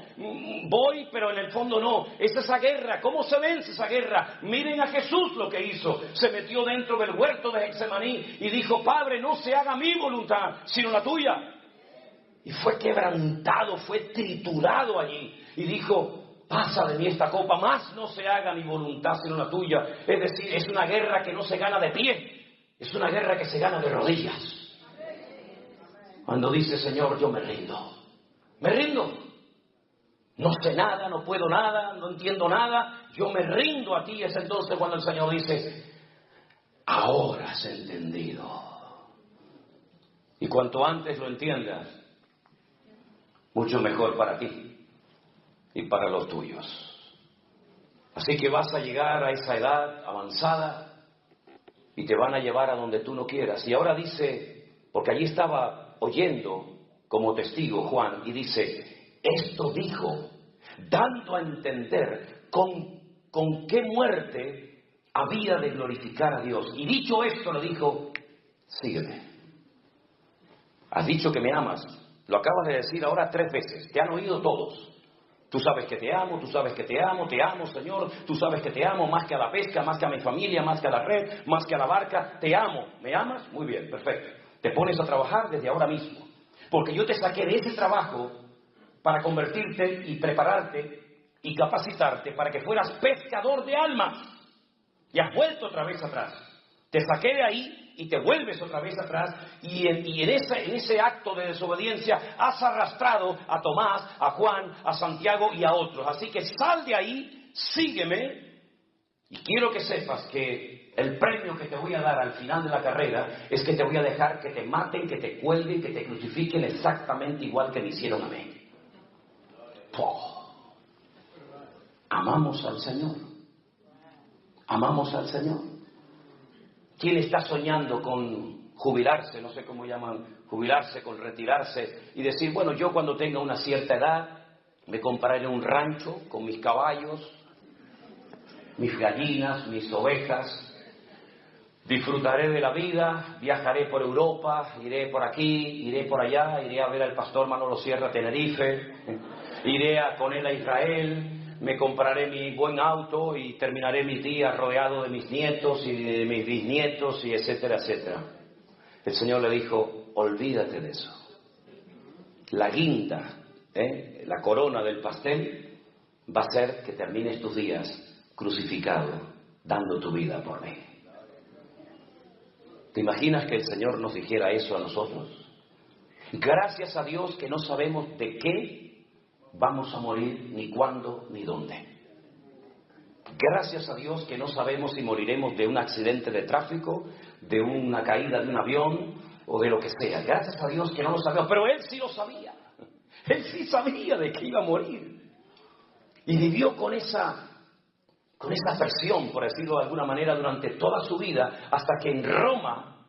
voy pero en el fondo no. Es esa guerra. ¿Cómo se vence esa guerra? Miren a Jesús lo que hizo. Se metió dentro del huerto de Getsemaní y dijo: Padre, no se haga mi voluntad, sino la tuya. Y fue quebrantado, fue triturado allí. Y dijo: pasa de mí esta copa, más no se haga mi voluntad sino la tuya. Es decir, es una guerra que no se gana de pie, es una guerra que se gana de rodillas. Cuando dice: Señor, yo me rindo. Me rindo. No sé nada, no puedo nada, no entiendo nada. Yo me rindo a ti. Es entonces cuando el Señor dice: ahora has entendido. Y cuanto antes lo entiendas, mucho mejor para ti y para los tuyos. Así que vas a llegar a esa edad avanzada y te van a llevar a donde tú no quieras. Y ahora dice, porque allí estaba oyendo como testigo Juan, y dice: esto dijo, dando a entender con qué muerte había de glorificar a Dios. Y dicho esto, le dijo: sígueme. Has dicho que me amas. Lo acabas de decir ahora 3 veces. Te han oído todos. Tú sabes que te amo, tú sabes que te amo, Señor. Tú sabes que te amo más que a la pesca, más que a mi familia, más que a la red, más que a la barca. Te amo. ¿Me amas? Muy bien, perfecto. Te pones a trabajar desde ahora mismo. Porque yo te saqué de ese trabajo para convertirte y prepararte y capacitarte para que fueras pescador de almas. Y has vuelto otra vez atrás. Te saqué de ahí y te vuelves otra vez atrás, y en ese acto de desobediencia has arrastrado a Tomás, a Juan, a Santiago y a otros. Así que sal de ahí, sígueme, y quiero que sepas que el premio que te voy a dar al final de la carrera es que te voy a dejar que te maten, que te cuelguen, que te crucifiquen exactamente igual que me hicieron a mí. ¡Poh! Amamos al Señor. Amamos al Señor. ¿Quién está soñando con jubilarse? No sé cómo llaman, jubilarse, con retirarse y decir: bueno, yo cuando tenga una cierta edad me compraré un rancho con mis caballos, mis gallinas, mis ovejas, disfrutaré de la vida, viajaré por Europa, iré por aquí, iré por allá, iré a ver al pastor Manolo Sierra a Tenerife, iré con él a Israel, me compraré mi buen auto y terminaré mis días rodeado de mis nietos y de mis bisnietos, y etcétera, etcétera. El Señor le dijo: olvídate de eso. La guinda, la corona del pastel va a ser que termines tus días crucificado, dando tu vida por mí. ¿Te imaginas que el Señor nos dijera eso a nosotros? Gracias a Dios que no sabemos de qué vamos a morir, ni cuándo, ni dónde. Gracias a Dios que no sabemos si moriremos de un accidente de tráfico, de una caída de un avión o de lo que sea. Gracias a Dios que no lo sabemos, pero Él sí lo sabía. Él sí sabía de que iba a morir. Y vivió con esa presión, por decirlo de alguna manera, durante toda su vida, hasta que en Roma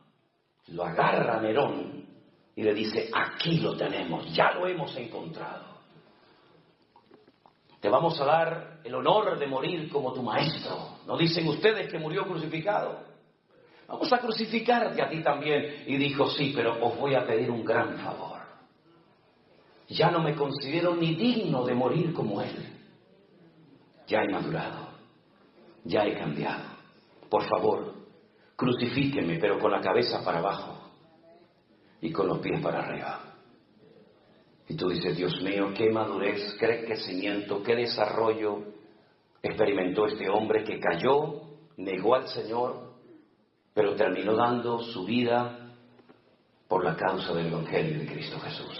lo agarra Nerón y le dice: aquí lo tenemos, ya lo hemos encontrado. Te vamos a dar el honor de morir como tu maestro. ¿No dicen ustedes que murió crucificado? Vamos a crucificarte a ti también. Y dijo: sí, pero os voy a pedir un gran favor. Ya no me considero ni digno de morir como él. Ya he madurado. Ya he cambiado. Por favor, crucifíqueme, pero con la cabeza para abajo y con los pies para arriba. Y tú dices: Dios mío, qué madurez, qué crecimiento, qué desarrollo experimentó este hombre que cayó, negó al Señor, pero terminó dando su vida por la causa del Evangelio de Cristo Jesús.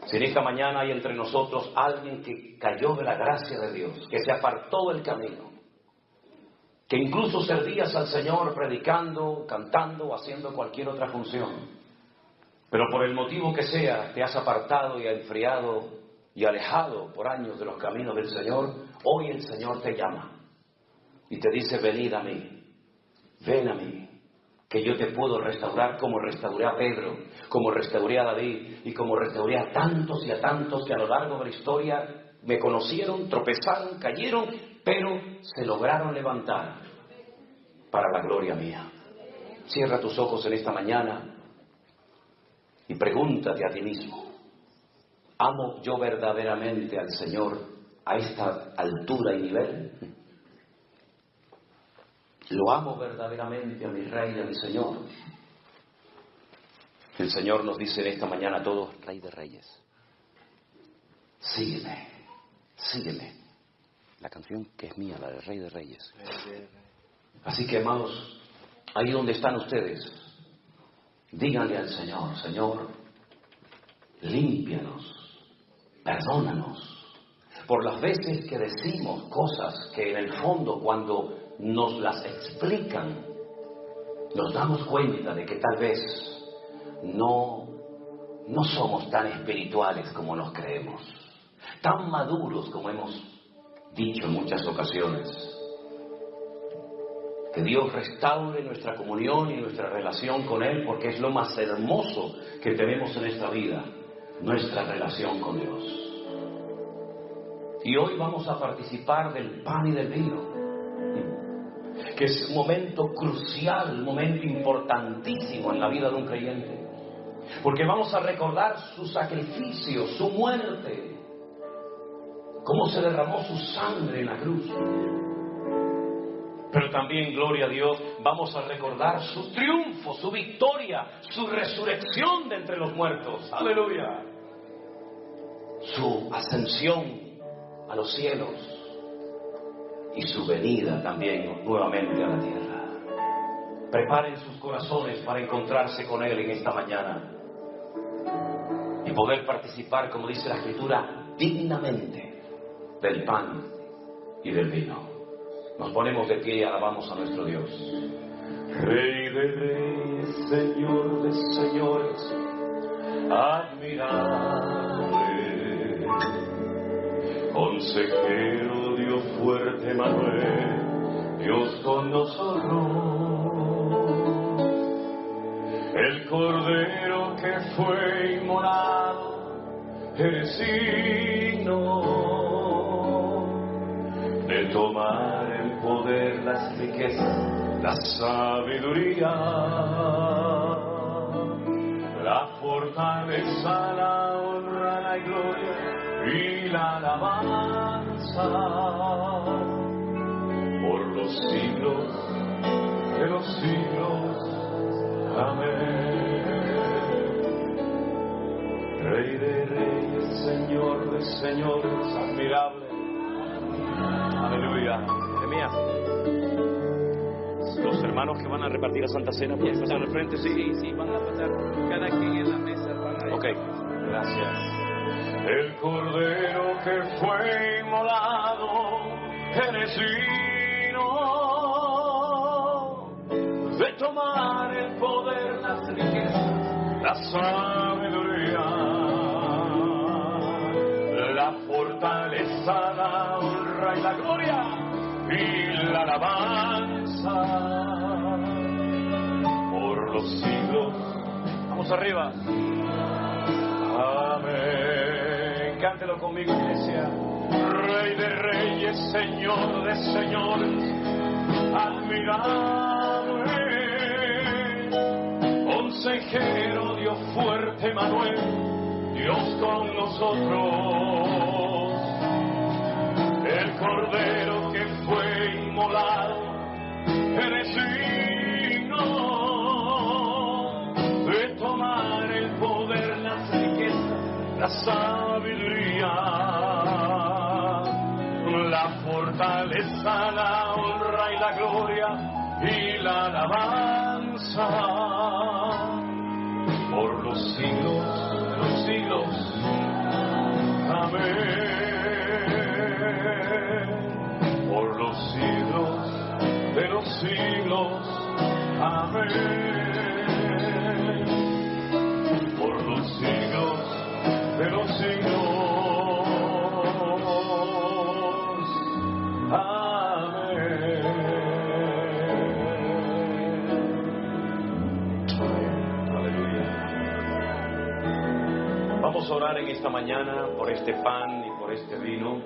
Si en esta mañana hay entre nosotros alguien que cayó de la gracia de Dios, que se apartó del camino, que incluso servías al Señor predicando, cantando o haciendo cualquier otra función, pero por el motivo que sea te has apartado y enfriado y alejado por años de los caminos del Señor, hoy el Señor te llama y te dice: venid a mí, ven a mí, que yo te puedo restaurar como restauré a Pedro, como restauré a David y como restauré a tantos y a tantos que a lo largo de la historia me conocieron, tropezaron, cayeron, pero se lograron levantar para la gloria mía. Cierra tus ojos en esta mañana y pregúntate a ti mismo, ¿amo yo verdaderamente al Señor a esta altura y nivel? ¿Lo amo verdaderamente a mi Rey y a mi Señor? El Señor nos dice en esta mañana a todos, Rey de Reyes, sígueme, sígueme. La canción que es mía, la de Rey de Reyes. Así que, amados, ahí donde están ustedes, díganle al Señor, Señor, límpianos, perdónanos, por las veces que decimos cosas que en el fondo cuando nos las explican, nos damos cuenta de que tal vez no somos tan espirituales como nos creemos, tan maduros como hemos dicho en muchas ocasiones. Que Dios restaure nuestra comunión y nuestra relación con Él, porque es lo más hermoso que tenemos en esta vida, nuestra relación con Dios. Y hoy vamos a participar del pan y del vino, que es un momento crucial, un momento importantísimo en la vida de un creyente, porque vamos a recordar su sacrificio, su muerte, cómo se derramó su sangre en la cruz. Pero también, gloria a Dios, vamos a recordar su triunfo, su victoria, su resurrección de entre los muertos. ¡Aleluya! Su ascensión a los cielos y su venida también nuevamente a la tierra. Preparen sus corazones para encontrarse con Él en esta mañana y poder participar, como dice la Escritura, dignamente del pan y del vino. Nos ponemos de pie y alabamos a nuestro Dios. Rey de reyes, Señor de señores, admirable, consejero, Dios fuerte, Manuel, Dios con nosotros, el Cordero que fue inmolado, eres digno de tomar el poder, las riquezas, la sabiduría, la fortaleza, la honra, la gloria y la alabanza por los siglos de los siglos. Amén. Rey de reyes, Señor de señores, admirable. Aleluya. Jeremías, los hermanos que van a repartir la Santa Cena, ¿pueden pasar al frente? Sí, van a pasar cada quien en la mesa. Van a ir. Ok, gracias. El Cordero que fue inmolado, eres digno de tomar el poder, las riquezas, la sabiduría, la fortaleza, la honra y la gloria y la alabanza por los siglos. Vamos arriba. Amén. Cántelo conmigo, iglesia. Rey de reyes, Señor de señores, admirable, consejero, Dios fuerte, Manuel, Dios con nosotros, el Cordero que fue inmolado, eres digno de tomar el poder, las riquezas, la sabiduría, la fortaleza, la honra y la gloria y la alabanza por los siglos de los siglos. Amén. Por los siglos de los siglos. Amén. Por los siglos de los siglos. Amén. Vamos a orar en esta mañana por este pan y por este vino,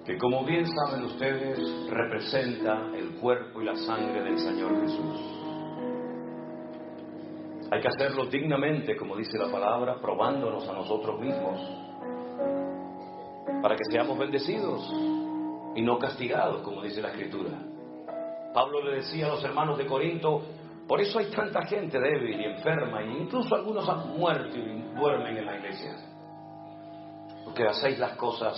que como bien saben ustedes, representa el cuerpo y la sangre del Señor Jesús. Hay que hacerlo dignamente, como dice la palabra, probándonos a nosotros mismos, para que seamos bendecidos y no castigados, como dice la Escritura. Pablo le decía a los hermanos de Corinto: por eso hay tanta gente débil y enferma, e incluso algunos han muerto y duermen en la iglesia, porque hacéis las cosas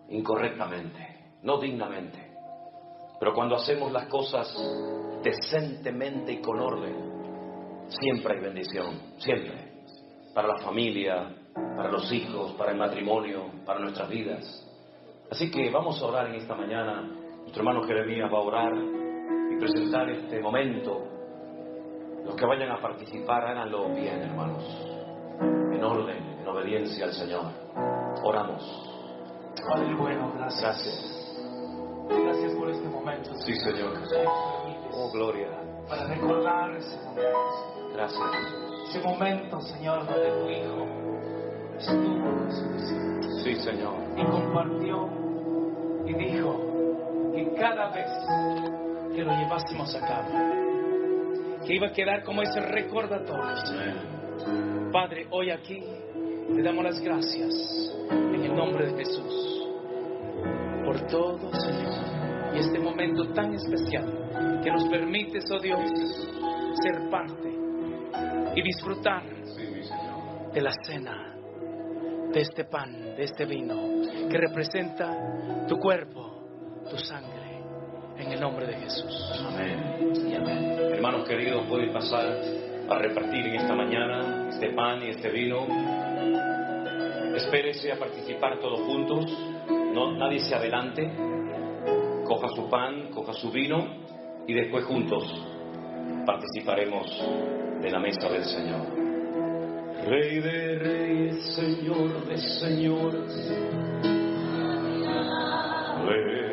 incorrectamente, no dignamente. Pero cuando hacemos las cosas decentemente y con orden, siempre hay bendición, siempre, para la familia, para los hijos, para el matrimonio, para nuestras vidas. Así que vamos a orar en esta mañana. Nuestro hermano Jeremías va a orar y presentar este momento. Los que vayan a participar, háganlo bien, hermanos, en orden, en obediencia al Señor. Oramos. Padre bueno, gracias. Gracias. Gracias por este momento. Sí, Señor. Oh, gloria. Para recordar ese momento. Gracias, Jesús. Ese momento, Señor, donde tu Hijo estuvo con sus discípulos. Sí, Señor. Y compartió y dijo que cada vez que lo llevásemos a cabo, que iba a quedar como ese recordatorio. Amén. Padre, hoy aquí te damos las gracias en el nombre de Jesús por todo, Señor, y este momento tan especial que nos permites, oh Dios, ser parte y disfrutar de la cena, de este pan, de este vino que representa tu cuerpo, tu sangre, en el nombre de Jesús. Amén y amén. Hermanos queridos, pueden pasar a repartir en esta mañana este pan y este vino. Espérese a participar todos juntos. No, nadie se adelante. Coja su pan, coja su vino y después juntos participaremos de la mesa del Señor. Rey de reyes, Señor de señores, ven.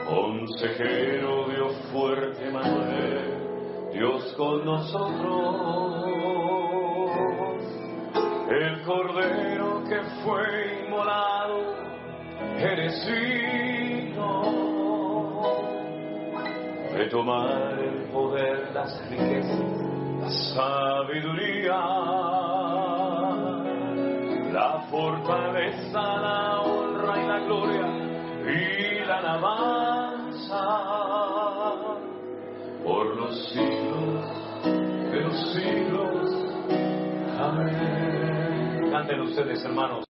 Consejero, Dios fuerte, Manuel, Dios con nosotros. El Cordero que fue inmolado, eres digno de tomar el poder, las riquezas, la sabiduría, la fortaleza, la honra y la gloria y la alabanza por los siglos de los siglos. Amén. Canten ustedes, hermanos.